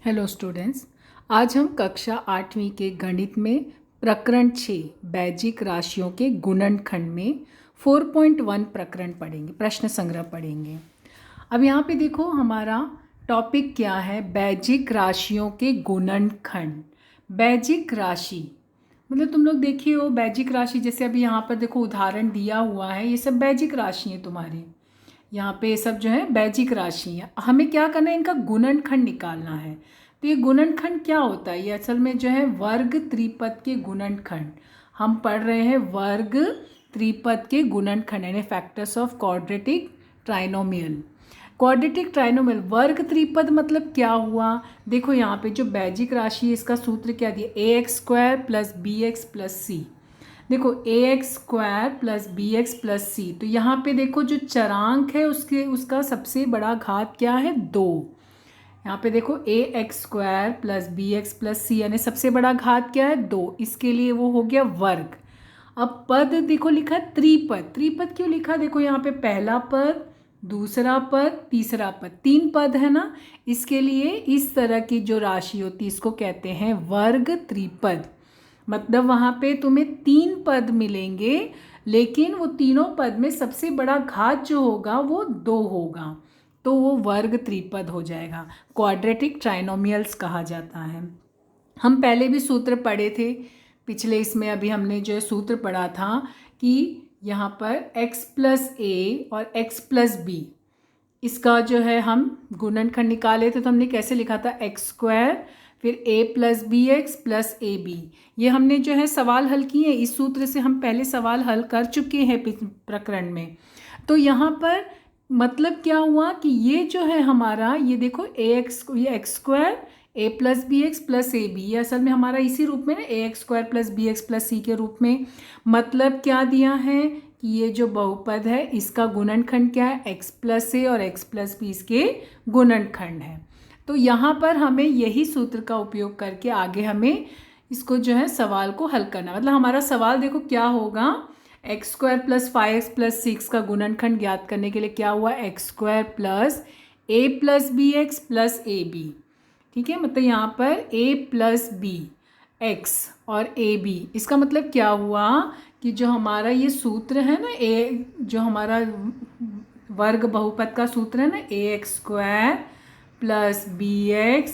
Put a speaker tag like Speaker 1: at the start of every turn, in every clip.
Speaker 1: Hello students, आज हम कक्षा 8वीं के गणित में प्रकरण 6 बैजिक राशियों के गुणनखंड में 4.1 प्रकरण पढ़ेंगे, प्रश्न संग्रह पढ़ेंगे। अब यहाँ पे देखो हमारा टॉपिक क्या है, बैजिक राशियों के गुणनखंड। बैजिक राशि मतलब तुम लोग देखिए हो बैजिक राशि, जैसे अभी यहाँ पर देखो उदाहरण दिया हुआ है, ये सब बैजिक राशि हैं तुम्हारी। यहाँ पे ये सब जो है बैजिक राशि है। हमें क्या करना है, इनका गुणनखंड निकालना है। तो ये गुणनखंड क्या होता है, ये असल में जो है वर्ग त्रिपद के गुणनखंड। हम पढ़ रहे हैं वर्ग त्रिपद के गुणनखंड यानी factors of quadratic trinomial. Quadratic trinomial वर्ग त्रिपद मतलब क्या हुआ, देखो यहाँ पे जो बैजिक राशि है इसका सूत्र क्या दिया, A X square plus B X plus C. देखो A X square plus B X plus C, तो यहाँ पे देखो जो चरांक है उसका सबसे बड़ा घात क्या है, 2। यहाँ पे देखो A X square plus B X plus C यानी सबसे बड़ा घात क्या है, 2। इसके लिए वो हो गया वर्ग। अब पद देखो लिखा है त्रिपद। त्रिपद क्यों लिखा, देखो यहाँ पे पहला पद, दूसरा पद, तीसरा पद, 3 पद है ना। इसके लिए इस तरह की जो राशि होती है इसको कहते हैं वर्ग त्रिपद। मतलब वहाँ पे तुम्हें 3 पद मिलेंगे, लेकिन वो तीनों पद में सबसे बड़ा घात जो होगा वो 2 होगा, तो वो वर्ग त्रिपद हो जाएगा। क्वाड्रेटिक ट्राइनोमियल्स कहा जाता है। हम पहले भी सूत्र पढ़े थे पिछले इसमें, अभी हमने जो है सूत्र पढ़ा था कि यहाँ पर x प्लस ए और x प्लस बी, इसका जो है हम गुणनखंड निकाले थे। तो हमने कैसे लिखा था, एक्स स्क्वायर फिर a plus B X plus A B. ये हमने जो है सवाल हल किए, इस सूत्र से हम पहले सवाल हल कर चुके हैं प्रकरण में। तो यहाँ पर मतलब क्या हुआ कि ये जो है हमारा, ये देखो ए एक्स, ये X square A plus B X plus A B, ये असल में हमारा इसी रूप में ना, A X square plus B X plus C के रूप में। मतलब क्या दिया है कि ये जो बहुपद है इसका गुणनखंड क्या है, x प्लस ए और x प्लस बी इसके गुणनखंड है। तो यहाँ पर हमें यही सूत्र का उपयोग करके आगे हमें इसको जो है सवाल को हल करना। मतलब हमारा सवाल देखो क्या होगा, x square plus 5x plus 6 का गुणनखंड ज्ञात करने के लिए क्या हुआ, X square plus A plus B X plus A B. ठीक है, मतलब यहाँ पर a प्लस बी एक्स और ए बी, इसका मतलब क्या हुआ कि जो हमारा ये सूत्र है ना, ए जो हमारा वर्ग बहुपद का सूत्र है ना, A X square plus B X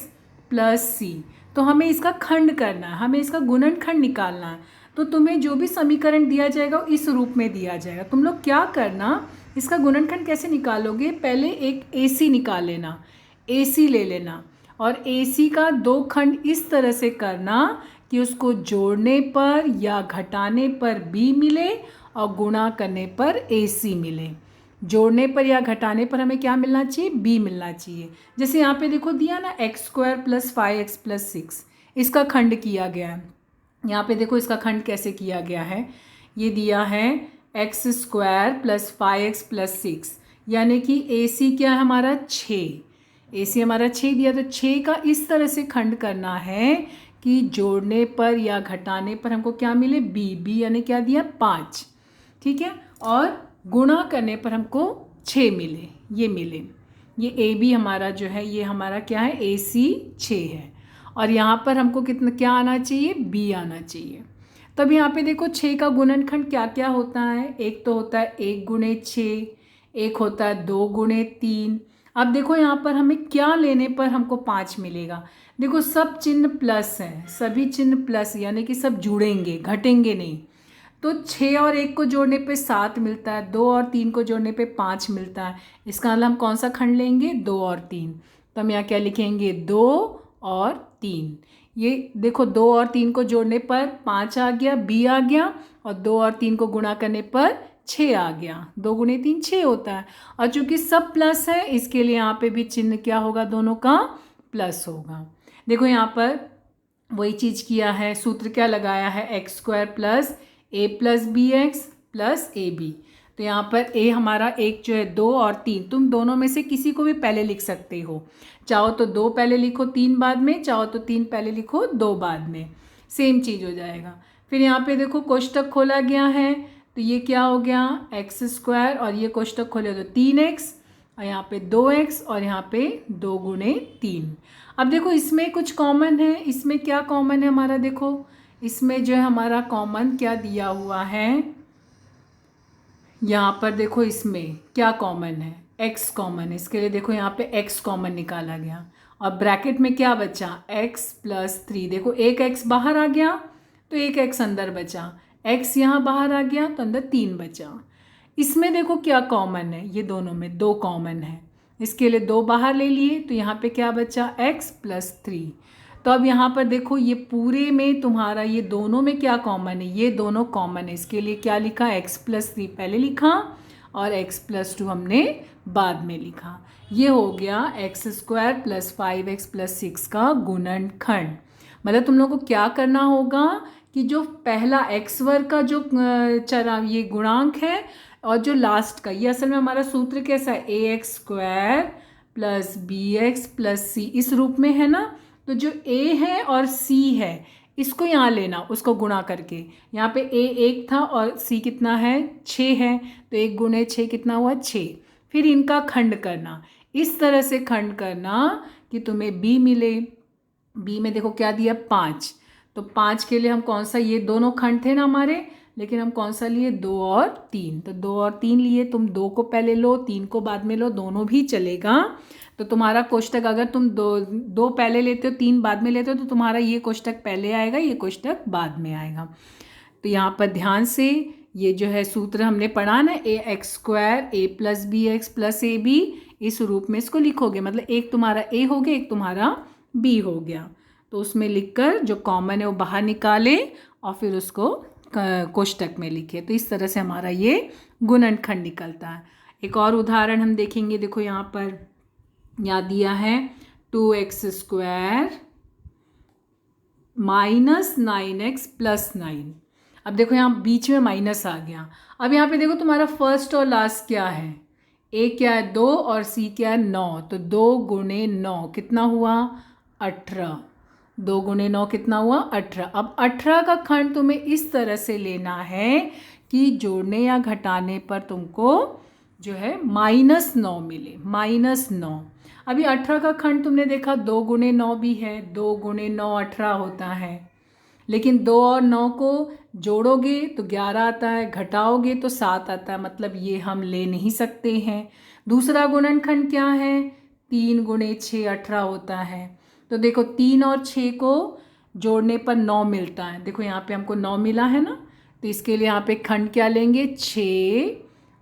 Speaker 1: plus C, तो हमें इसका खंड करना है, हमें इसका गुणनखंड निकालना है। तो तुम्हें जो भी समीकरण दिया जाएगा इस रूप में दिया जाएगा। तुम लोग क्या करना, इसका गुणनखंड कैसे निकालोगे, पहले एक AC निकाल लेना, AC ले लेना, और AC का 2 खंड इस तरह से करना कि उसको जोड़ने पर या घटाने पर B मिले और गुणा करने पर AC मिले। जोड़ने पर या घटाने पर हमें क्या मिलना चाहिए, B मिलना चाहिए। जैसे यहाँ पे देखो दिया ना, x square plus 5x plus 6, इसका खंड किया गया है। यहाँ पे देखो इसका खंड कैसे किया गया है, ये दिया है X square plus 5x plus 6, यानी कि AC क्या है हमारा 6, AC हमारा 6 दिया, तो 6 का इस तरह से खंड करना है कि जोड़ने पर या घटाने पर हमको क्या मिले, B यानी क्या दिया 5। ठीक है, और गुणा करने पर हमको 6 मिले, ये मिले। ये AB हमारा जो है ये हमारा क्या है, AC 6 है, और यहाँ पर हमको कितना क्या आना चाहिए, B आना चाहिए। तब यहाँ पे देखो 6 का गुणनखंड क्या क्या होता है, एक तो होता है 1 गुणे 6, एक होता है 2 गुणे 3। अब देखो यहाँ पर हमें क्या लेने पर हमको 5 मिलेगा, देखो सब चिन्ह प्लस हैं, सभी चिन्ह प्लस यानी कि सब जुड़ेंगे, घटेंगे नहीं। तो 6 और 1 को जोड़ने पे 7 मिलता है, 2 और 3 को जोड़ने पे 5 मिलता है। इसका मतलब हम कौन सा खंड लेंगे, 2 और 3। तो हम यहाँ क्या लिखेंगे, 2 और 3। ये देखो 2 और 3 को जोड़ने पर 5 आ गया, B आ गया, और 2 और 3 को गुणा करने पर 6 आ गया। 2 गुणे 3 6 होता है, और चूंकि सब प्लस है इसके लिए यहाँ पे भी चिन्ह क्या होगा, दोनों का प्लस होगा। देखो यहाँ पर वही चीज़ किया है, सूत्र क्या लगाया है, X square plus A plus B X plus A B. तो यहाँ पर ए हमारा एक जो है 2 और 3, तुम दोनों में से किसी को भी पहले लिख सकते हो, चाहो तो 2 पहले लिखो 3 बाद में, चाहो तो 3 पहले लिखो 2 बाद में, सेम चीज़ हो जाएगा। फिर यहाँ पे देखो कोष्टक खोला गया है, तो ये क्या हो गया, एक्स स्क्वायर, और ये कोष्टक खोले तो 3x, और यहाँ पे 2x और यहाँ पे 2 गुणे 3। अब देखो इसमें कुछ कॉमन है, इसमें क्या कॉमन है हमारा, देखो इसमें जो है हमारा कॉमन क्या दिया हुआ है, यहाँ पर देखो इसमें क्या कॉमन है, x कॉमन है। इसके लिए देखो यहाँ पे x कॉमन निकाला गया और ब्रैकेट में क्या बचा, x प्लस 3। देखो एक x बाहर आ गया तो एक x अंदर बचा, x यहाँ बाहर आ गया तो अंदर 3 बचा। इसमें देखो क्या कॉमन है, ये दोनों में 2 कॉमन है, इसके लिए 2 बाहर ले लिए तो यहाँ पे क्या बचा, x प्लस 3। तो अब यहाँ पर देखो ये पूरे में तुम्हारा ये दोनों में क्या कॉमन है, ये दोनों कॉमन है। इसके लिए क्या लिखा, x प्लस 3 पहले लिखा और x प्लस 2 हमने बाद में लिखा। ये हो गया x square plus 5x plus 6 का गुणनखंड। मतलब तुम लोग को क्या करना होगा कि जो पहला x वर्ग का जो चरा ये गुणांक है और जो लास्ट का, ये असल में हमारा सूत्र कैसा है, ax square plus bx plus c इस रूप में है ना। तो जो a है और c है इसको यहाँ लेना, उसको गुणा करके। यहाँ पे a 1 था और c कितना है, 6 है, तो 1 गुणे 6 कितना हुआ, 6। फिर इनका खंड करना, इस तरह से खंड करना कि तुम्हें b मिले। b में देखो क्या दिया, 5। तो 5 के लिए हम कौन सा, ये दोनों खंड थे ना हमारे, लेकिन हम कौन सा लिए, 2 और 3। तो 2 और 3 लिए, तुम 2 को पहले लो 3 को बाद में लो, दोनों भी चलेगा। तो तुम्हारा कोष्टक अगर तुम दो पहले लेते हो 3 बाद में लेते हो तो तुम्हारा ये कोष्टक पहले आएगा, ये कोष्टक बाद में आएगा। तो यहाँ पर ध्यान से ये जो है सूत्र हमने पढ़ा ना, A X square A plus B X plus A B, इस रूप में इसको लिखोगे। मतलब एक तुम्हारा ए हो गया, एक तुम्हारा बी हो गया। तो उसमें लिखकर जो कॉमन है वो बाहर निकाले और फिर उसको कोष्टक में लिखे। तो इस तरह से हमारा ये गुणनखंड निकलता है। एक और उदाहरण हम देखेंगे, देखो यहाँ पर यहाँ दिया है 2x square minus 9x plus 9। अब देखो यहाँ बीच में माइनस आ गया। अब यहाँ पे देखो तुम्हारा फर्स्ट और लास्ट क्या है, a क्या है 2 और c क्या है 9। तो 2 गुणे 9 कितना हुआ, 18। 2 गुणे 9 कितना हुआ, 18। अब 18 का खंड तुम्हें इस तरह से लेना है कि जोड़ने या घटाने पर तुमको जो है -9 मिले, -9। अभी 18 का खंड तुमने देखा 2 गुणे 9 भी है, 2 गुणे 9 18 होता है, लेकिन 2 और 9 को जोड़ोगे तो 11 आता है, घटाओगे तो 7 आता है, मतलब ये हम ले नहीं सकते हैं। दूसरा गुणनखंड क्या है, 3 गुणे 6 18 होता है। तो देखो 3 और 6 को जोड़ने पर 9 मिलता है। देखो यहाँ पे हमको 9 मिला है ना, तो इसके लिए यहाँ पे खंड क्या लेंगे, 6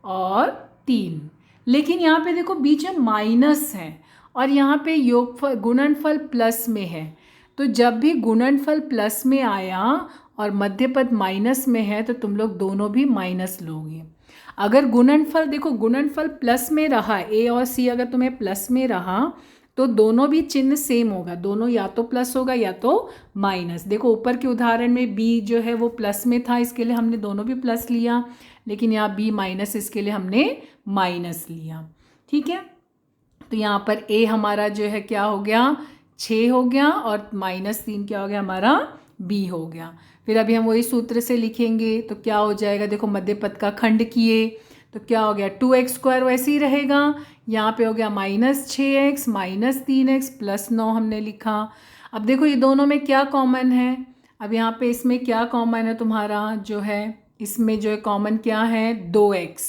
Speaker 1: और 3। लेकिन यहाँ पे देखो बीच में माइनस है और यहाँ पे योगफल गुणनफल प्लस में है। तो जब भी गुणनफल प्लस में आया और मध्यपद माइनस में है तो तुम लोग दोनों भी माइनस लोगे। अगर गुणनफल देखो गुणनफल प्लस में रहा, ए और सी अगर तुम्हें प्लस में रहा तो दोनों भी चिन्ह सेम होगा, दोनों या तो प्लस होगा या तो माइनस। देखो ऊपर के उदाहरण में बी जो है वो प्लस में था, इसके लिए हमने दोनों भी प्लस लिया, लेकिन यहाँ बी माइनस, इसके लिए हमने माइनस लिया। ठीक है, तो यहाँ पर ए हमारा जो है क्या हो गया, 6 हो गया और -3 क्या हो गया, हमारा बी हो गया। फिर अभी हम वही सूत्र से लिखेंगे तो क्या हो जाएगा, देखो मध्यपद का खंड किए तो क्या हो गया, 2x स्क्वायर वैसे ही रहेगा, यहाँ पे हो गया -6x -3x प्लस 9 हमने लिखा। अब देखो ये दोनों में क्या कॉमन है, अब यहाँ पे इसमें क्या कॉमन है तुम्हारा जो है, इसमें जो है कॉमन क्या है, 2x,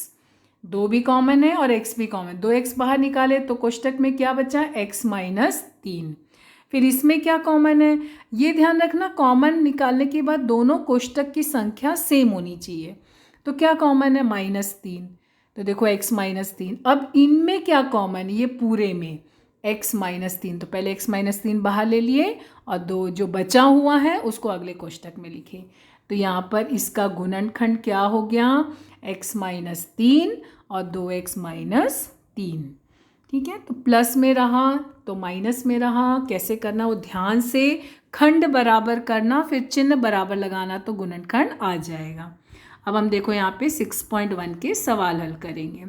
Speaker 1: 2 भी कॉमन है और x भी कॉमन। 2x बाहर निकाले तो कोष्टक में क्या बचा, x -3। फिर इसमें क्या कॉमन है, ये ध्यान रखना कॉमन निकालने के बाद दोनों कोष्टक की संख्या सेम होनी चाहिए। तो क्या कॉमन है, -3, तो देखो x -3। अब इनमें क्या कॉमन, ये पूरे में x -3, तो पहले x -3 बाहर ले लिए और 2 जो बचा हुआ है उसको अगले कोष्टक में लिखे। तो यहाँ पर इसका गुणनखंड क्या हो गया, x -3 और 2x -3। ठीक है, तो प्लस में रहा तो माइनस में रहा, कैसे करना वो ध्यान से, खंड बराबर करना फिर चिन्ह बराबर लगाना तो गुणनखंड आ जाएगा। अब हम देखो यहाँ पे 6.1 के सवाल हल करेंगे।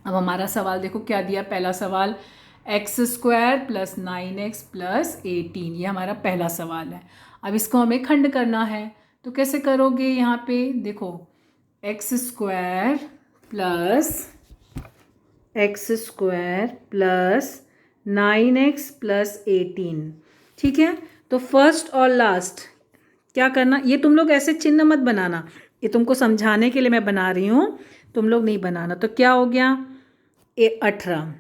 Speaker 1: अब हमारा सवाल देखो क्या दिया, पहला सवाल x square plus 9x plus 18, ये हमारा पहला सवाल है। अब इसको हमें खंड करना है, तो कैसे करोगे, यहाँ पे देखो x square plus x square plus 9x plus 18। ठीक है, तो फर्स्ट और लास्ट क्या करना, ये तुम लोग ऐसे चिन्ह मत बनाना, ये तुमको समझाने के लिए मैं बना रही हूँ, तुम लोग नहीं बनाना। तो क्या हो गया, 18,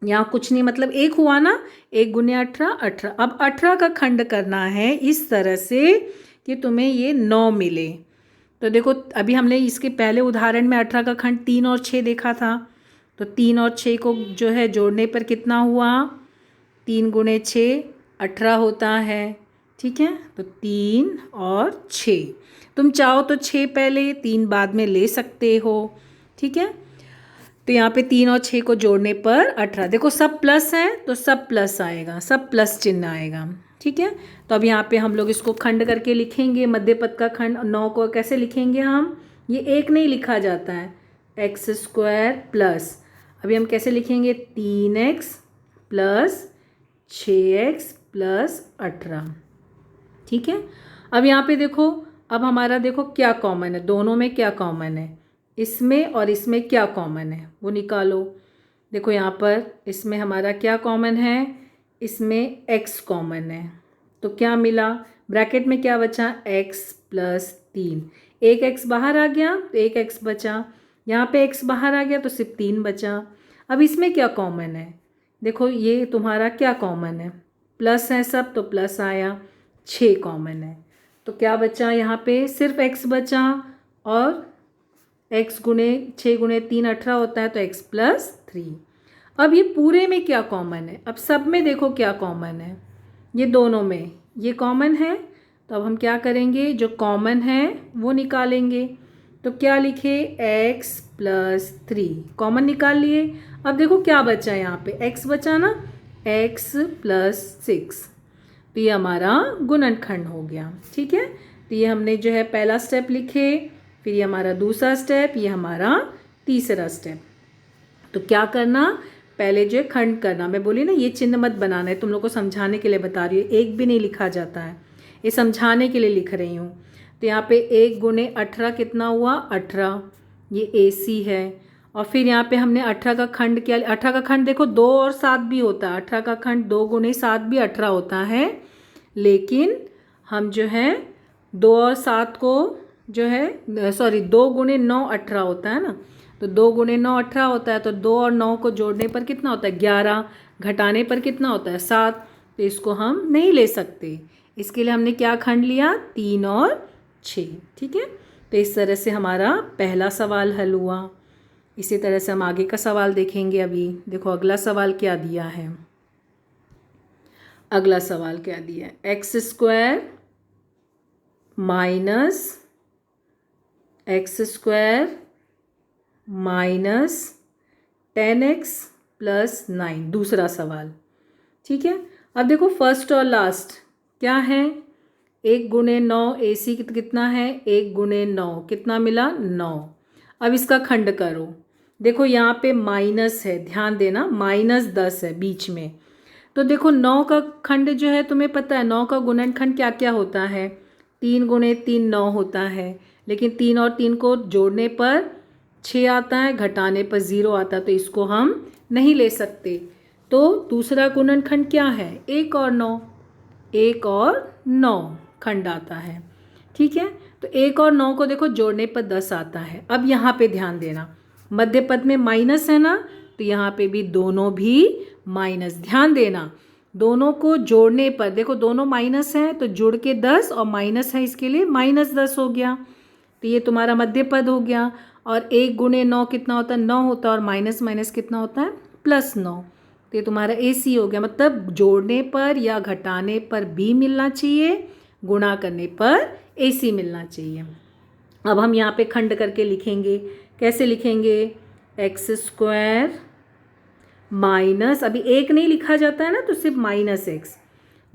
Speaker 1: यहाँ कुछ नहीं, मतलब एक हुआ ना, 1 गुने 18 18। अब 18 का खंड करना है इस तरह से कि तुम्हें ये 9 मिले। तो देखो अभी हमने इसके पहले उदाहरण में 18 का खंड 3 और 6 देखा था, तो 3 और 6 को जो है जोड़ने पर कितना हुआ, 3 गुने 6 18 होता है। ठीक है, तो 3 और 6, तुम चाहो तो 6 पहले 3 बाद में ले सकते हो। ठीक है, तो यहाँ पे 3 और 6 को जोड़ने पर 18, देखो सब प्लस है तो सब प्लस आएगा, सब प्लस चिन्ह आएगा। ठीक है, तो अब यहाँ पे हम लोग इसको खंड करके लिखेंगे, मध्य पद का खंड। 9 को कैसे लिखेंगे हम, ये एक नहीं लिखा जाता है, एक्स स्क्वायर प्लस, अभी हम कैसे लिखेंगे, 3x प्लस 6x प्लस 18। ठीक है, अब यहाँ पे देखो, अब हमारा देखो क्या कॉमन है, दोनों में क्या कॉमन है, इसमें और इसमें क्या कॉमन है वो निकालो। देखो यहाँ पर इसमें हमारा क्या कॉमन है, इसमें x कॉमन है, तो क्या मिला, ब्रैकेट में क्या बचा, x प्लस 3, एक x बाहर आ गया तो एक x बचा, यहाँ पे x बाहर आ गया तो सिर्फ 3 बचा। अब इसमें क्या कॉमन है, देखो ये तुम्हारा क्या कॉमन है, प्लस है सब तो प्लस आया, 6 कॉमन है, तो क्या बचा यहाँ पे, सिर्फ x बचा, और x गुने 6 गुने 3 18 होता है, तो x प्लस 3। अब ये पूरे में क्या कॉमन है, अब सब में देखो क्या कॉमन है, ये दोनों में ये कॉमन है, तो अब हम क्या करेंगे, जो कॉमन है वो निकालेंगे। तो क्या लिखे, x प्लस 3, कॉमन निकाल लिए। अब देखो क्या बचा यहाँ पे, x बचा ना, x प्लस 6, तो ये हमारा गुणनखंड हो गया। ठीक है, तो ये हमने जो है पहला स्टेप लिखे, फिर ये हमारा दूसरा स्टेप, ये हमारा तीसरा स्टेप। तो क्या करना, पहले जो है खंड करना, मैं बोली ना ये चिन्ह मत बनाना है, तुम लोग को समझाने के लिए बता रही हूँ, एक भी नहीं लिखा जाता है, ये समझाने के लिए लिख रही हूँ। तो यहाँ पे 1 गुने 18 कितना हुआ, 18, ये AC है, और फिर यहाँ पे हमने 18 का खंड किया। 18 का खंड देखो 2 और 7 भी होता है, 18 का खंड 2 गुने 7 भी 18 होता है, लेकिन हम जो है 2 और 7 को जो है, सॉरी 2 गुने 9 18 होता है ना, तो 2 गुने 9 18 होता है, तो 2 और 9 को जोड़ने पर कितना होता है, 11, घटाने पर कितना होता है, 7, तो इसको हम नहीं ले सकते, इसके लिए हमने क्या खंड लिया, 3 और 6। ठीक है, तो इस तरह से हमारा पहला सवाल हल हुआ। इसी तरह से हम आगे का सवाल देखेंगे। अभी देखो अगला सवाल क्या दिया है, अगला सवाल क्या दिया है, X square minus x square minus 10x plus 9, दूसरा सवाल। ठीक है, अब देखो फर्स्ट और लास्ट क्या है, 1 गुने 9 AC कितना है, 1 गुने 9 कितना मिला, 9। अब इसका खंड करो, देखो यहाँ पे माइनस है, ध्यान देना, -10 है बीच में, तो देखो 9 का खंड जो है, तुम्हें पता है 9 का गुणनखंड क्या क्या होता है, 3 गुने 3 9 होता है, लेकिन 3 और 3 को जोड़ने पर 6 आता है, घटाने पर 0 आता है, तो इसको हम नहीं ले सकते। तो दूसरा गुणनखंड क्या है, 1 और 9, 1 और 9 खंड आता है। ठीक है, तो 1 और 9 को देखो जोड़ने पर 10 आता है। अब यहाँ पे ध्यान देना, मध्य पद में माइनस है ना, तो यहाँ पे भी दोनों भी माइनस, ध्यान देना, दोनों को जोड़ने पर देखो दोनों माइनस है, तो जुड़ के 10 और माइनस है, इसके लिए -10 हो गया, तो ये तुम्हारा मध्य पद हो गया। और 1 गुने 9 कितना होता है, 9 होता है, और माइनस माइनस कितना होता है, +9, तो ये तुम्हारा AC हो गया, मतलब जोड़ने पर या घटाने पर B मिलना चाहिए, गुणा करने पर AC मिलना चाहिए। अब हम यहाँ पे खंड करके लिखेंगे, कैसे लिखेंगे, एक्स स्क्वायर माइनस, अभी 1 नहीं लिखा जाता है ना, तो सिर्फ -x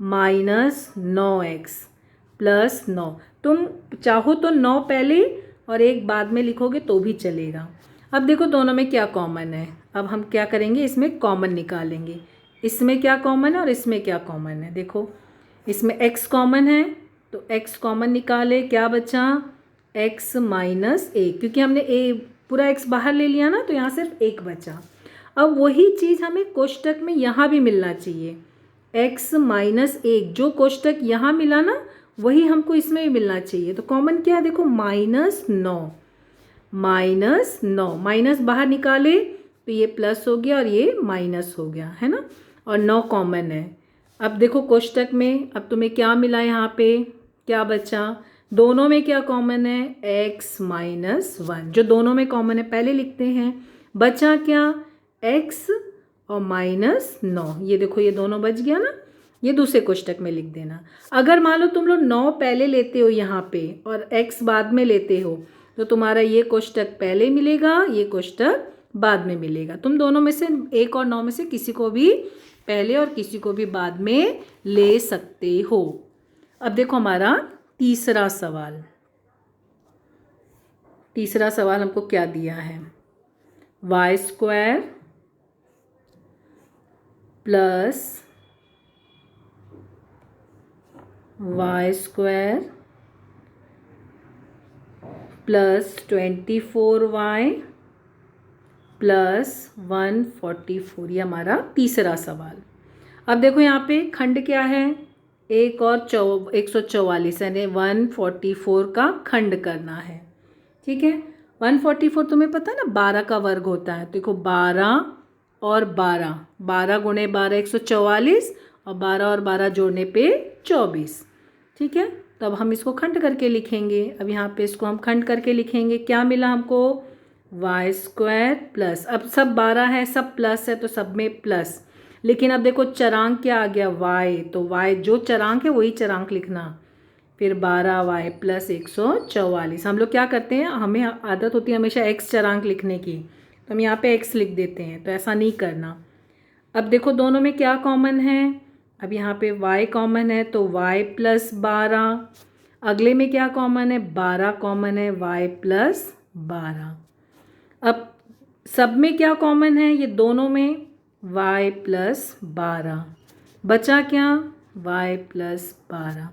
Speaker 1: माइनस 9x प्लस 9, तुम चाहो तो 9 पहले और 1 बाद में लिखोगे तो भी चलेगा। अब देखो दोनों में क्या कॉमन है, अब हम क्या करेंगे, इसमें कॉमन निकालेंगे, इसमें क्या कॉमन है और इसमें क्या कॉमन है, देखो इसमें x कॉमन है, तो x कॉमन निकाले, क्या बचा, x माइनस 1, क्योंकि हमने पूरा x बाहर ले लिया ना, तो यहाँ सिर्फ 1 बचा। अब वही चीज़ हमें कोष्टक में यहाँ भी मिलना चाहिए। x माइनस 1 जो कोष्टक यहाँ मिला ना, वही हमको इसमें भी मिलना चाहिए। तो कॉमन क्या है, देखो -9, -9 माइनस बाहर निकाले तो ये प्लस हो गया और ये माइनस हो गया, है ना, और 9 कॉमन है। अब देखो कोष्टक में अब तुम्हें क्या मिला, यहाँ पे क्या बचा, दोनों में क्या कॉमन है, x माइनस 1 जो दोनों में कॉमन है पहले लिखते हैं। बचा क्या, x और -9, ये देखो ये दोनों बच गया ना, ये दूसरे कोष्टक में लिख देना। अगर मान लो तुम लोग 9 पहले लेते हो यहाँ पे और x बाद में लेते हो तो तुम्हारा ये कोष्टक पहले मिलेगा, ये कोष्टक बाद में मिलेगा। तुम दोनों में से 1 और 9 में से किसी को भी पहले और किसी को भी बाद में ले सकते हो। अब देखो हमारा तीसरा सवाल हमको क्या दिया है, y² plus y² plus 24y plus 144, ये हमारा तीसरा सवाल। अब देखो यहाँ पे खंड क्या है, 1 और 144 यानी 144 का खंड करना है। ठीक है, 144 तुम्हें पता है ना 12 का वर्ग होता है। देखो 12 और 12, 12 गुणे 12 144 और 12 और 12 जोड़ने पे 24। ठीक है, तो अब हम इसको खंड करके लिखेंगे। अब यहाँ पे इसको हम खंड करके लिखेंगे, क्या मिला हमको, y² प्लस, अब सब 12 है, सब प्लस है तो सब में प्लस, लेकिन अब देखो चरांक क्या आ गया, y, तो y जो चरांक है वही चरांक लिखना। फिर 12y प्लस 144। हम लोग क्या करते हैं, हमें आदत होती है हमेशा x चरांक लिखने की, तो हम यहाँ पे x लिख देते हैं, तो ऐसा नहीं करना। अब देखो दोनों में क्या कॉमन है, अब यहाँ पे y कॉमन है तो y प्लस 12, अगले में क्या कॉमन है, 12 कॉमन है, y प्लस 12। अब सब में क्या कॉमन है, ये दोनों में y प्लस 12, बचा क्या, y प्लस 12,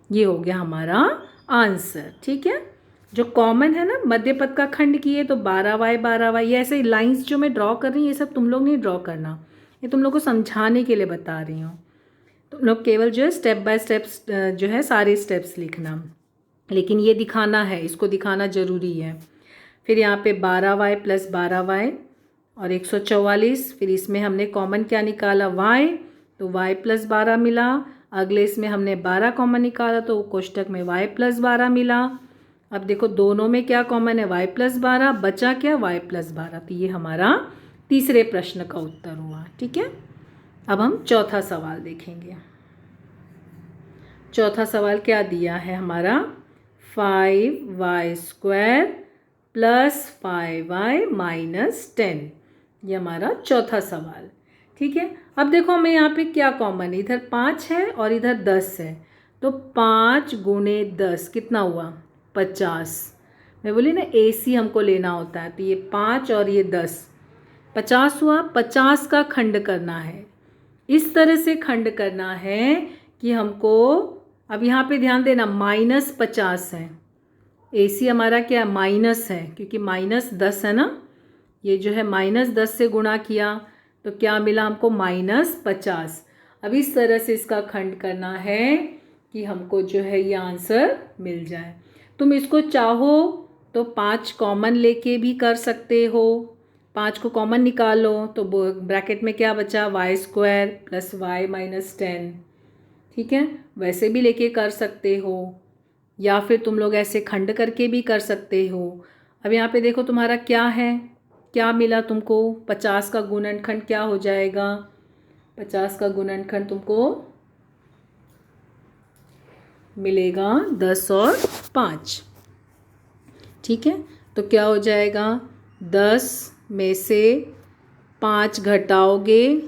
Speaker 1: ये हो गया हमारा आंसर। ठीक है, जो कॉमन है ना, मध्य पद का खंड किए तो 12y, ये ऐसे लाइंस जो मैं ड्रॉ कर रही हूँ ये सब तुम लोग नहीं ड्रॉ करना, ये तुम लोग को समझाने के लिए बता रही हूँ। तुम लोग केवल जो है स्टेप बाय स्टेप्स जो है सारे स्टेप्स लिखना, लेकिन ये दिखाना है, इसको दिखाना ज़रूरी है। फिर यहाँ पे 12y प्लस 12y और 144, फिर इसमें हमने कॉमन क्या निकाला, y, तो y प्लस 12 मिला। अगले इसमें हमने 12 कॉमन निकाला तो कोष्टक में y प्लस 12 मिला। अब देखो दोनों में क्या कॉमन है, y प्लस 12, बचा क्या, y प्लस 12, तो ये हमारा तीसरे प्रश्न का उत्तर हुआ। ठीक है, अब हम चौथा सवाल देखेंगे। चौथा सवाल क्या दिया है हमारा, 5y² प्लस 5y माइनस 10, ये हमारा चौथा सवाल। ठीक है, अब देखो हमें यहाँ पे क्या कॉमन है, इधर 5 है और इधर 10 है, तो 5 गुणे 10 कितना हुआ, 50। मैं बोली ना AC हमको लेना होता है, तो ये 5 और ये 10, 50 हुआ। 50 का खंड करना है, इस तरह से खंड करना है कि हमको, अब यहाँ पे ध्यान देना -50 है, AC हमारा क्या माइनस है, क्योंकि -10 है ना, ये जो है -10 से गुणा किया तो क्या मिला हमको, -50। अब इस तरह से इसका खंड करना है कि हमको जो है ये आंसर मिल जाए। तुम इसको चाहो तो 5 कॉमन लेके भी कर सकते हो, 5 को कॉमन निकालो तो ब्रैकेट में क्या बचा, y² प्लस y माइनस 10। ठीक है, वैसे भी लेके कर सकते हो, या फिर तुम लोग ऐसे खंड करके भी कर सकते हो। अब यहाँ पे देखो तुम्हारा क्या है, क्या मिला तुमको, 50 का गुणनखंड क्या हो जाएगा, 50 का गुणनखंड तुमको मिलेगा 10 और 5। ठीक है, तो क्या हो जाएगा, 10 में से 5 घटाओगे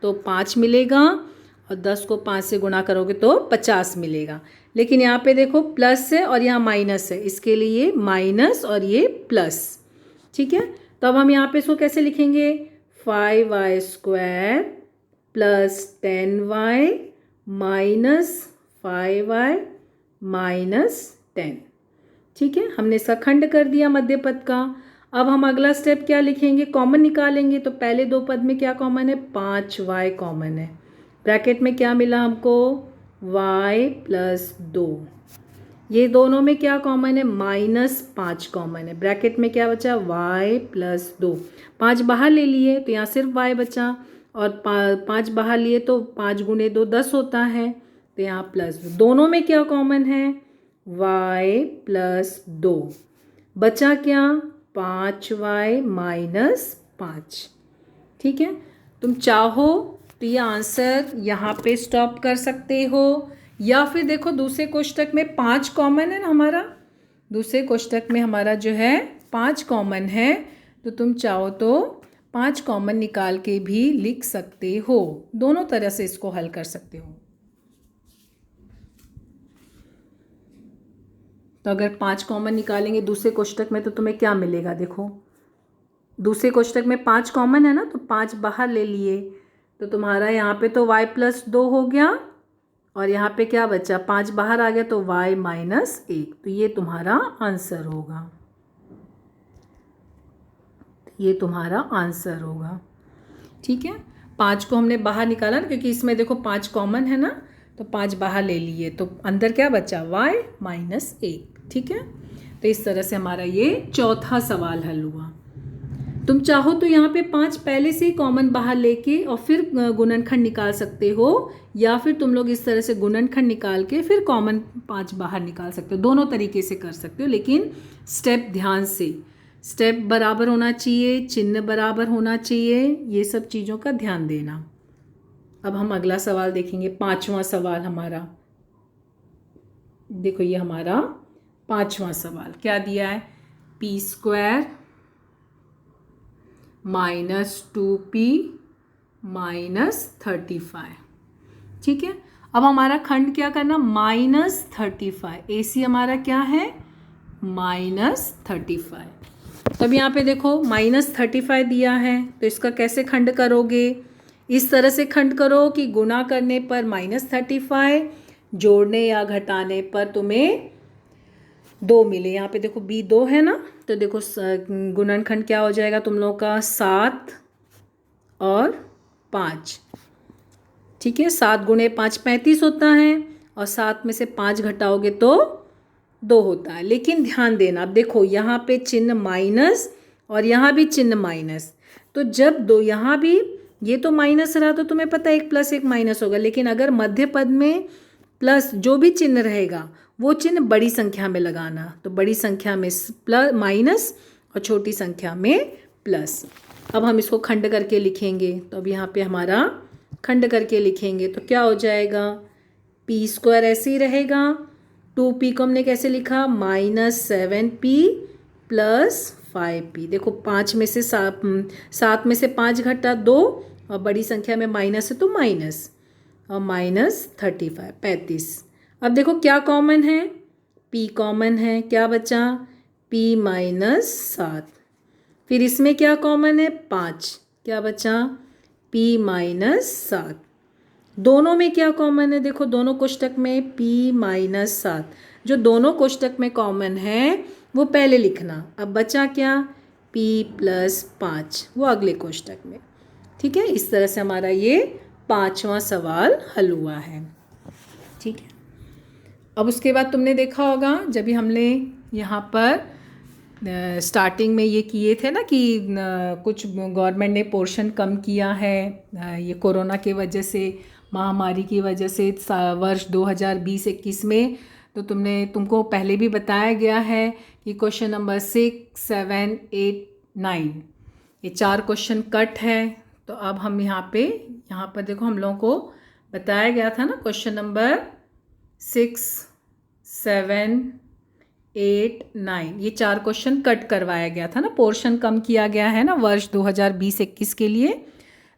Speaker 1: तो 5 मिलेगा और 10 को 5 से गुणा करोगे तो 50 मिलेगा। लेकिन यहाँ पे देखो प्लस है और यहाँ माइनस है, इसके लिए माइनस और ये प्लस। ठीक है, तो अब हम यहाँ पे इसको कैसे लिखेंगे, 5y² plus 10y minus 5y minus 10। ठीक है, हमने इसका खंड कर दिया मध्य पद का। अब हम अगला स्टेप क्या लिखेंगे, कॉमन निकालेंगे। तो पहले दो पद में क्या कॉमन है, 5y कॉमन है। ब्रैकेट में क्या मिला हमको, y प्लस 2। ये दोनों में क्या कॉमन है, -5 कॉमन है। ब्रैकेट में क्या बचा, y प्लस 2। 5 बाहर ले लिए तो यहाँ सिर्फ y बचा, और 5 बाहर लिए तो 5 गुणे 2 10 होता है, तो यहाँ प्लस 2। दोनों में क्या कॉमन है, y प्लस 2। बचा क्या, 5y माइनस 5। ठीक है, तुम चाहो तो ये आंसर यहाँ पे स्टॉप कर सकते हो, या फिर देखो दूसरे कोष्टक में 5 कॉमन है ना हमारा, दूसरे कोष्टक में हमारा जो है 5 कॉमन है, तो तुम चाहो तो 5 कॉमन निकाल के भी लिख सकते हो। दोनों तरह से इसको हल कर सकते हो। तो अगर 5 कॉमन निकालेंगे दूसरे कोष्टक में तो तुम्हें क्या मिलेगा, देखो दूसरे कोष्टक में 5 कॉमन है ना, तो 5 बाहर ले लिए तो तुम्हारा यहाँ पे तो y प्लस 2 हो गया, और यहाँ पे क्या बचा, 5 बाहर आ गया तो y माइनस 1। तो ये तुम्हारा आंसर होगा, ये तुम्हारा आंसर होगा। ठीक है, 5 को हमने बाहर निकाला ना, क्योंकि इसमें देखो 5 कॉमन है ना, तो 5 बाहर ले लिए तो अंदर क्या बचा, y माइनस 1। ठीक है, तो इस तरह से हमारा ये चौथा सवाल हल हुआ। तुम चाहो तो यहाँ पे 5 पहले से ही कॉमन बाहर लेके और फिर गुणनखंड निकाल सकते हो, या फिर तुम लोग इस तरह से गुणनखंड निकाल के फिर कॉमन 5 बाहर निकाल सकते हो। दोनों तरीके से कर सकते हो, लेकिन स्टेप ध्यान से, स्टेप बराबर होना चाहिए, चिन्ह बराबर होना चाहिए, ये सब चीज़ों का ध्यान देना। अब हम अगला सवाल देखेंगे, 5वां सवाल हमारा। देखो ये हमारा 5वां सवाल क्या दिया है, p² माइनस 2p माइनस 35। ठीक है, अब हमारा खंड क्या करना, -35। AC हमारा क्या है, -35। तब यहाँ पे देखो -35 दिया है, तो इसका कैसे खंड करोगे, इस तरह से खंड करो कि गुणा करने पर -35, जोड़ने या घटाने पर तुम्हें 2 मिले। यहाँ पे देखो b 2 है ना, तो देखो गुणनखंड क्या हो जाएगा तुम लोग का, 7 और 5। ठीक है, 7 गुणे 5 35 होता है, और 7 में से 5 घटाओगे तो 2 होता है। लेकिन ध्यान देना, अब देखो यहाँ पे चिन्ह माइनस और यहाँ भी चिन्ह माइनस, तो जब दो यहाँ भी ये तो माइनस रहा तो तुम्हें पता है 1 + 1 माइनस होगा, लेकिन अगर मध्य पद में प्लस जो भी चिन्ह रहेगा वो चिन्ह बड़ी संख्या में लगाना, तो बड़ी संख्या में प्लस माइनस और छोटी संख्या में प्लस। अब हम इसको खंड करके लिखेंगे, तो अब यहाँ पे हमारा खंड करके लिखेंगे तो क्या हो जाएगा, p² ऐसे ही रहेगा, 2p को हमने कैसे लिखा, -7p + 5p। देखो 5 में से 7 में से 5 घटा 2, और बड़ी संख्या में माइनस है तो माइनस, और -35 35। अब देखो क्या कॉमन है, p कॉमन है, क्या बचा, p - 7। फिर इसमें क्या कॉमन है, 5, क्या बचा, p - 7। दोनों में क्या कॉमन है, देखो दोनों कोष्टक में p - 7, जो दोनों कोष्टक में कॉमन है वो पहले लिखना। अब बचा क्या, p + 5, वो अगले कोष्टक में। ठीक है, इस तरह से हमारा ये 5वां सवाल हल हुआ है। ठीक है, अब उसके बाद तुमने देखा होगा जब भी हमने यहाँ पर स्टार्टिंग में ये किए थे ना कि कुछ गवर्नमेंट ने पोर्शन कम किया है ये कोरोना की वजह से, महामारी की वजह से वर्ष 2020-21 में, तो तुमको पहले भी बताया गया है कि क्वेश्चन नंबर 6, 7, 8, 9 ये 4 क्वेश्चन कट है। तो अब हम यहाँ पर देखो हम लोगों को बताया गया था ना, क्वेश्चन नंबर 6, 7, 8, 9 ये 4 क्वेश्चन कट करवाया गया था ना, पोर्शन कम किया गया है ना वर्ष 2020-21 के लिए।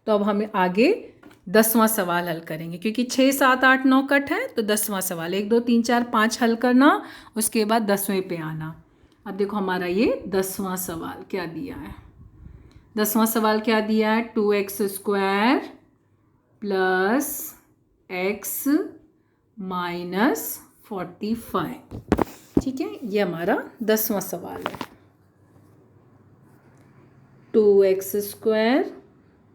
Speaker 1: तो अब हम आगे 10वां सवाल हल करेंगे, क्योंकि 6, 7, 8, 9 कट है, तो 10वां सवाल 1, 2, 3, 4, 5 हल करना, उसके बाद 10वें पे आना। अब देखो हमारा ये 10वां सवाल क्या दिया है, 10वां सवाल क्या दिया है, 2x² + x - 45। ठीक है, ये हमारा 10वां सवाल है। 2x²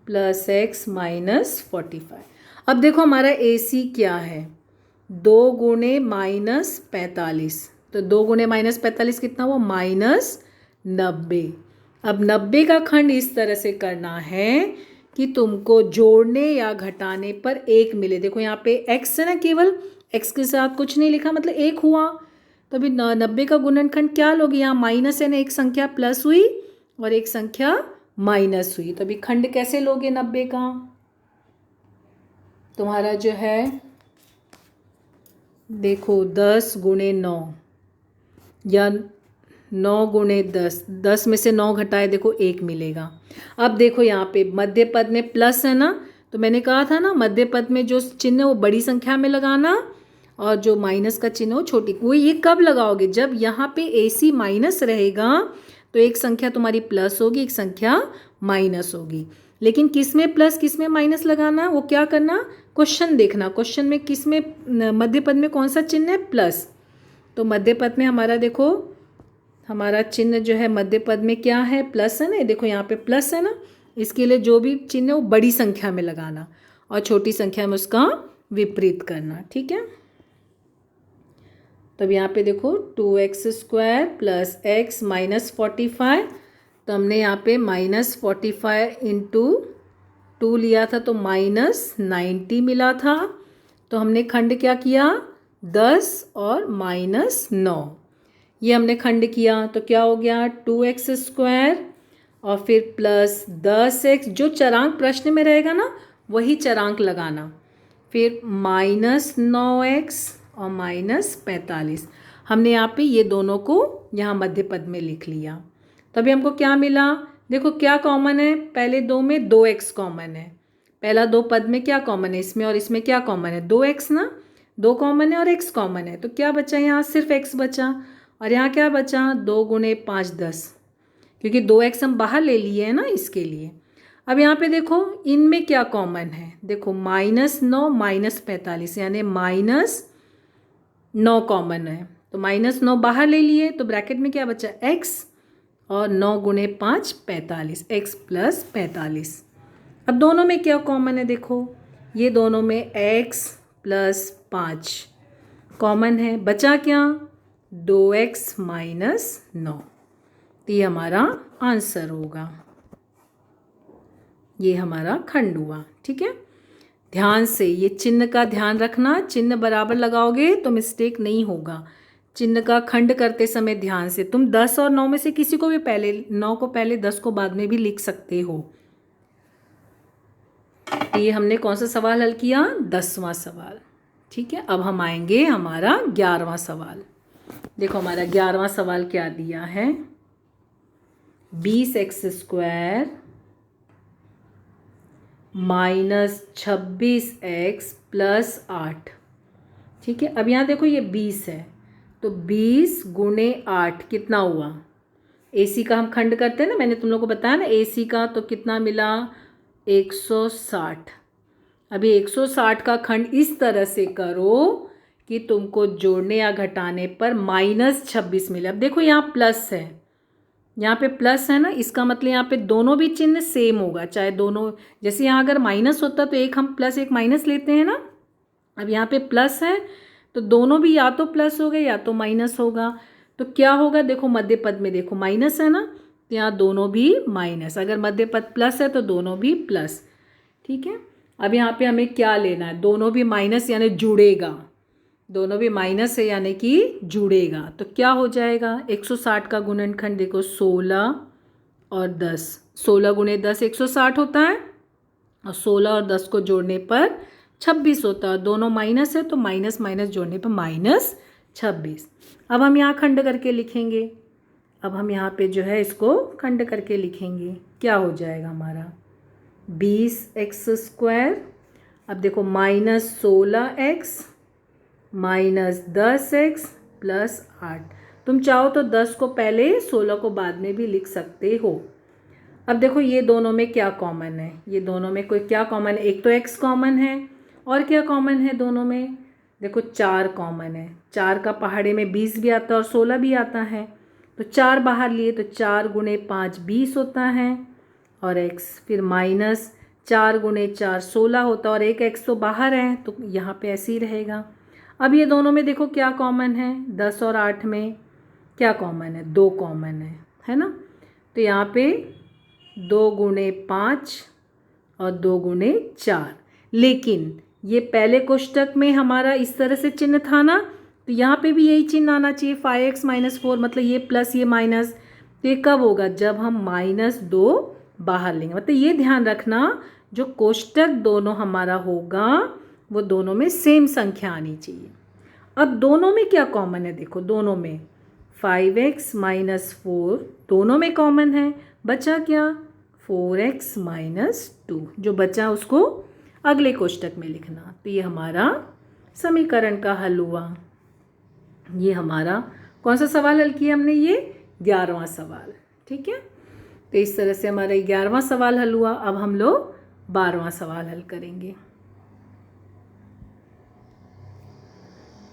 Speaker 1: plus x minus 45। अब देखो हमारा AC क्या है, 2 गुणे माइनस 45, तो 2 गुणे माइनस 45 कितना हुआ, -90। अब 90 का खंड इस तरह से करना है कि तुमको जोड़ने या घटाने पर 1 मिले। देखो यहाँ पे x है ना, केवल x के साथ कुछ नहीं लिखा, मतलब 1 हुआ। तो अभी 90 का गुणनखंड क्या लोगे, यहाँ माइनस है ना, एक संख्या प्लस हुई और एक संख्या माइनस हुई, तो अभी खंड कैसे लोगे 90 का, तुम्हारा जो है देखो 10 गुणे 9 या 9 गुणे 10, 10 में से 9 घटाए देखो 1 मिलेगा। अब देखो यहाँ पे मध्य पद में प्लस है ना, तो मैंने कहा था ना मध्य पद में जो चिन्ह है वो बड़ी संख्या में लगाना और जो माइनस का चिन्ह है वो छोटी। वो ये कब लगाओगे, जब यहाँ पे AC माइनस रहेगा तो एक संख्या तुम्हारी प्लस होगी, एक संख्या माइनस होगी। लेकिन किस में प्लस किस में माइनस लगाना, वो क्या करना, क्वेश्चन देखना, क्वेश्चन में किस में मध्य पद में कौन सा चिन्ह है, प्लस। तो मध्य पद में हमारा देखो, हमारा चिन्ह जो है मध्य पद में क्या है, प्लस है ना, देखो यहाँ पे प्लस है ना, इसके लिए जो भी चिन्ह है वो बड़ी संख्या में लगाना और छोटी संख्या में उसका विपरीत करना, ठीक है। तो अब यहाँ पे देखो 2x² प्लस x माइनस 45, तो हमने यहाँ पे -45 इंटू 2 लिया था तो -90 मिला था। तो हमने खंड क्या किया, 10 और -9, ये हमने खंड किया तो क्या हो गया 2x² और फिर प्लस 10x, जो चरांक प्रश्न में रहेगा ना वही चरांक लगाना, फिर -9x और -45। हमने यहाँ पे ये दोनों को यहाँ मध्य पद में लिख लिया। तभी हमको क्या मिला, देखो क्या कॉमन है, पहले 2 में 2x कॉमन है, पहला 2 पद में क्या कॉमन है, इसमें और इसमें क्या कॉमन है, 2x ना, 2 कॉमन है और x कॉमन है, तो क्या बचा यहाँ सिर्फ x बचा। और यहाँ क्या बचा, 2 गुणे 5 10, क्योंकि 2x हम बाहर ले लिए हैं ना इसके लिए। अब यहाँ पे देखो इनमें क्या कॉमन है, देखो -9 -45 यानी -9 कॉमन है, तो -9 बाहर ले लिए तो ब्रैकेट में क्या बचा x और 9 गुणे 5 45, x प्लस 45। अब दोनों में क्या कॉमन है, देखो ये दोनों में x प्लस 5 कॉमन है, बचा क्या 2x माइनस 9, तो ये हमारा आंसर होगा, ये हमारा खंड हुआ, ठीक है। ध्यान से ये चिन्ह का ध्यान रखना, चिन्ह बराबर लगाओगे तो मिस्टेक नहीं होगा। चिन्ह का खंड करते समय ध्यान से, तुम 10 और 9 में से किसी को भी पहले, 9 को पहले 10 को बाद में भी लिख सकते हो। ये हमने कौन सा सवाल हल किया, 10वां सवाल, ठीक है। अब हम आएंगे हमारा 11वां सवाल। देखो हमारा 11वां सवाल क्या दिया है, 20x² माइनस 26x प्लस 8, ठीक है। अब यहाँ देखो ये 20 है, तो 20 गुणे 8 कितना हुआ, AC का हम खंड करते हैं ना, मैंने तुम लोग को बताया ना AC का, तो कितना मिला 160। अभी 160 का खंड इस तरह से करो कि तुमको जोड़ने या घटाने पर -26 मिले। अब देखो यहाँ प्लस है, यहाँ पे प्लस है ना, इसका मतलब यहाँ पे दोनों भी चिन्ह सेम होगा, चाहे दोनों, जैसे यहाँ अगर माइनस होता तो एक हम प्लस एक माइनस लेते हैं ना, अब यहाँ पे प्लस है तो दोनों भी या तो प्लस हो गए या तो माइनस होगा। तो क्या होगा, देखो मध्य पद में देखो माइनस है ना, तो यहाँ दोनों भी माइनस, अगर मध्य पद प्लस है तो दोनों भी प्लस, ठीक है। अब यहाँ पे हमें क्या लेना है, दोनों भी माइनस यानी जुड़ेगा, दोनों भी माइनस है यानी कि जुड़ेगा, तो क्या हो जाएगा 160 का गुणनखंड देखो 16 और 10, 16 गुणे 10 160 होता है और 16 और 10 को जोड़ने पर 26 होता है, दोनों माइनस है तो माइनस माइनस जोड़ने पर -26। अब हम यहाँ खंड करके लिखेंगे, अब हम यहाँ पे जो है इसको खंड करके लिखेंगे, क्या हो जाएगा हमारा 20x², अब देखो -16x माइनस 10x प्लस 8, तुम चाहो तो 10 को पहले 16 को बाद में भी लिख सकते हो। अब देखो ये दोनों में क्या कॉमन है, ये दोनों में कोई क्या कॉमन है, एक तो x कॉमन है और क्या कॉमन है दोनों में, देखो 4 कॉमन है, 4 का पहाड़े में 20 भी आता है और 16 भी आता है, तो 4 बाहर लिए तो 4 गुणे 5 20 होता है और x, फिर माइनस 4 गुणे 4 16 होता है और एक x तो बाहर है तो यहाँ पे ऐसे ही रहेगा। अब ये दोनों में देखो क्या कॉमन है, 10 और 8 में क्या कॉमन है, 2 कॉमन है ना। तो यहाँ पे 2 गुणे 5 और 2 गुणे 4, लेकिन ये पहले कोष्टक में हमारा इस तरह से चिन्ह था ना, तो यहाँ पे भी यही चिन्ह आना चाहिए 5x - 4, मतलब ये प्लस ये माइनस। तो ये कब होगा, जब हम -2 बाहर लेंगे। मतलब ये ध्यान रखना, जो कोष्टक दोनों हमारा होगा वो दोनों में सेम संख्या आनी चाहिए। अब दोनों में क्या कॉमन है, देखो दोनों में 5x - 4 दोनों में कॉमन है, बचा क्या 4x - 2, जो बचा उसको अगले कोष्टक में लिखना। तो ये हमारा समीकरण का हल हुआ। ये हमारा कौन सा सवाल हल किया हमने, ये 11वां सवाल। ठीक है, तो इस तरह से हमारा 11वां सवाल हल हुआ। अब हम लोग 12वां सवाल हल करेंगे।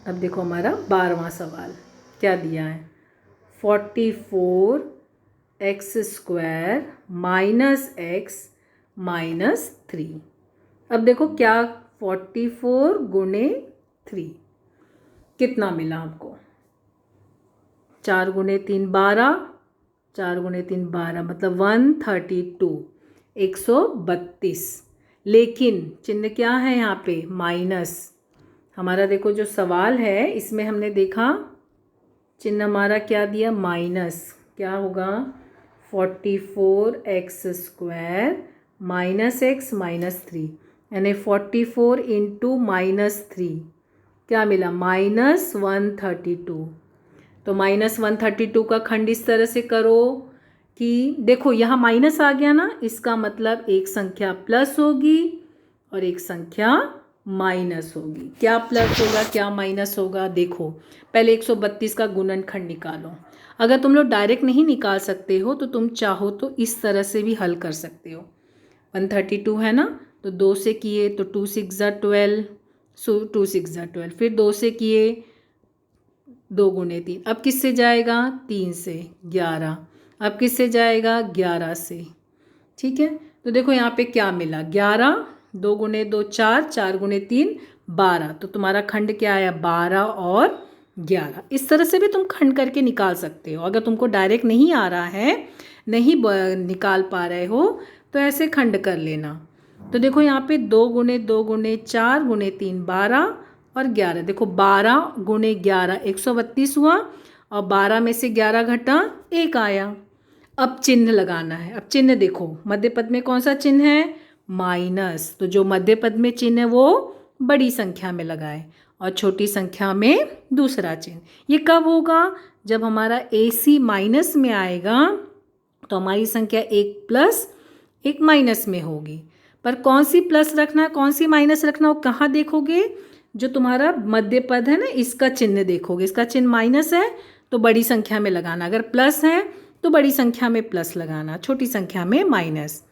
Speaker 1: अब देखो हमारा 12वां सवाल क्या दिया है, 44x² - x - 3। अब देखो क्या 44 गुणे 3 कितना मिला हमको, 4 गुणे 3 12, 4 गुणे 3 12, मतलब 132, 132। लेकिन चिन्ह क्या है यहाँ पे, माइनस। हमारा देखो जो सवाल है इसमें हमने देखा चिन्ह हमारा क्या दिया, माइनस। क्या होगा 44x² - x - 3, यानी 44 इंटू -3 क्या मिला, -132। तो -132 का खंड इस तरह से करो कि देखो यहाँ माइनस आ गया ना, इसका मतलब एक संख्या प्लस होगी और एक संख्या माइनस होगी। क्या प्लस होगा क्या माइनस होगा, देखो पहले 132 का गुणनखंड निकालो। अगर तुम लोग डायरेक्ट नहीं निकाल सकते हो तो तुम चाहो तो इस तरह से भी हल कर सकते हो। 132 है ना, तो 2 से किए तो 2 6 12, 2 6 12, फिर 2 से किए 2 गुणे 3, अब किससे जाएगा 3 से 11, अब किससे जाएगा 11 से। ठीक है, तो देखो यहाँ पे क्या मिला, 11, 2 गुणे 2 4, 4 गुणे 3 12, तो तुम्हारा खंड क्या आया 12 और 11। इस तरह से भी तुम खंड करके निकाल सकते हो। अगर तुमको डायरेक्ट नहीं आ रहा है, नहीं निकाल पा रहे हो, तो ऐसे खंड कर लेना। तो देखो यहाँ पे 2 गुणे 2 गुणे 4 गुणे 3 12 और 11, देखो 12 गुणे 11 132 हुआ और 12 में से 11 घटा 1 आया। अब चिन्ह लगाना है। अब चिन्ह देखो, मध्य पद में कौन सा चिन्ह है, माइनस। तो जो मध्य पद में चिन्ह है वो बड़ी संख्या में लगाए और छोटी संख्या में दूसरा चिन्ह। ये कब होगा, जब हमारा AC माइनस में आएगा तो हमारी संख्या एक प्लस एक माइनस में होगी। पर कौन सी प्लस रखना है कौन सी माइनस रखना, वो कहाँ देखोगे, जो तुम्हारा मध्य पद है ना इसका चिन्ह देखोगे। इसका चिन्ह माइनस है तो बड़ी संख्या में लगाना, अगर प्लस है तो बड़ी संख्या में प्लस लगाना, छोटी संख्या में माइनस।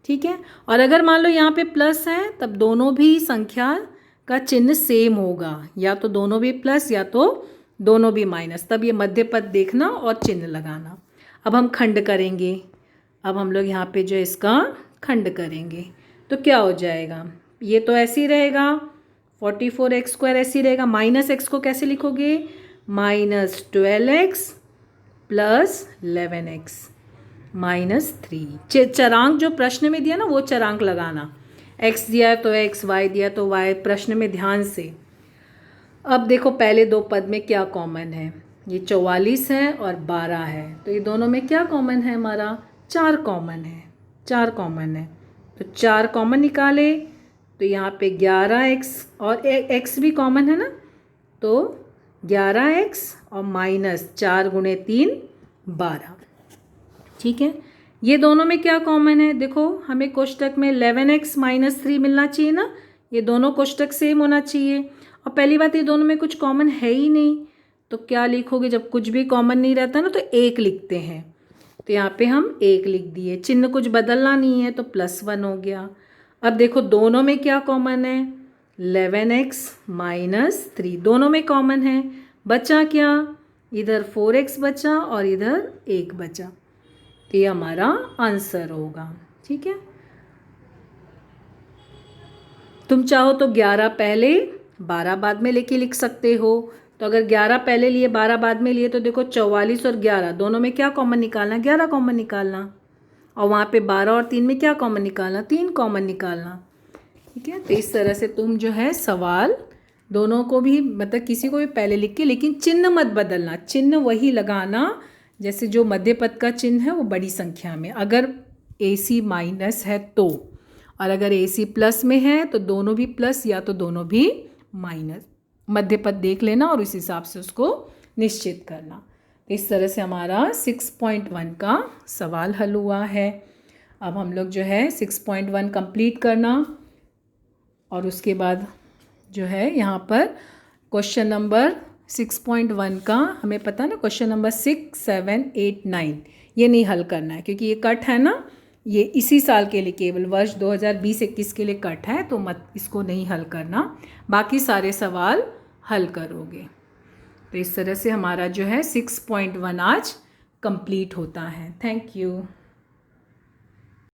Speaker 1: ठीक है, और अगर मान लो यहाँ पे प्लस है तब दोनों भी संख्या का चिन्ह सेम होगा, या तो दोनों भी प्लस या तो दोनों भी माइनस, तब ये मध्य पद देखना और चिन्ह लगाना। अब हम खंड करेंगे। अब हम लोग यहाँ पे जो इसका खंड करेंगे तो क्या हो जाएगा, ये तो ऐसे ही रहेगा 44x² ऐसे ही रहेगा। माइनस x को कैसे लिखोगे, -12x + 11x -3। चरांक जो प्रश्न में दिया ना वो चरांक लगाना, x दिया तो x, y दिया तो y, प्रश्न में ध्यान से। अब देखो पहले दो पद में क्या कॉमन है, ये 44 है और 12 है, तो ये दोनों में क्या कॉमन है, हमारा 4 कॉमन है, 4 कॉमन है। तो 4 कॉमन निकाले तो यहाँ पे 11x और x भी कॉमन है ना, तो 11x और -4 गुणे 3 12। ठीक है, ये दोनों में क्या कॉमन है, देखो हमें कोष्टक में 11x - 3 मिलना चाहिए ना, ये दोनों कोष्टक सेम होना चाहिए। और पहली बात ये दोनों में कुछ कॉमन है ही नहीं, तो क्या लिखोगे, जब कुछ भी कॉमन नहीं रहता ना तो 1 लिखते हैं। तो यहाँ पे हम 1 लिख दिए, चिन्ह कुछ बदलना नहीं है तो +1 हो गया। अब देखो दोनों में क्या कॉमन है, 11x - 3 दोनों में कॉमन है, बचा क्या, इधर 4x बचा और इधर 1 बचा, तो ये हमारा आंसर होगा। ठीक है। तुम चाहो तो 11 पहले 12 बाद में लेके लिख सकते हो। तो अगर 11 पहले लिए 12 बाद में लिए तो देखो 44 और 11 दोनों में क्या कॉमन निकालना, 11 कॉमन निकालना, और वहाँ पे 12 और 3 में क्या कॉमन निकालना, 3 कॉमन निकालना। ठीक है। तो इस तरह से तुम जो है सवाल दोनों को भी मतलब किसी को भी पहले लिख के, लेकिन चिन्ह मत बदलना, चिन्ह वही लगाना जैसे जो मध्य पद का चिन्ह है वो बड़ी संख्या में, अगर AC माइनस है तो, और अगर AC प्लस में है तो दोनों भी प्लस या तो दोनों भी माइनस, मध्य पद देख लेना और उस हिसाब से उसको निश्चित करना। तो इस तरह से हमारा 6.1 का सवाल हल हुआ है। अब हम लोग जो है 6.1 कंप्लीट करना, और उसके बाद जो है यहाँ पर क्वेश्चन नंबर 6.1 का हमें पता है ना, क्वेश्चन नंबर 6, 7, 8, 9 ये नहीं हल करना है क्योंकि ये कट है ना, ये इसी साल के लिए केवल वर्ष 2020-21 के लिए कट है, तो मत इसको नहीं हल करना, बाकी सारे सवाल हल करोगे। तो इस तरह से हमारा जो है 6.1 आज कंप्लीट होता है। Thank you.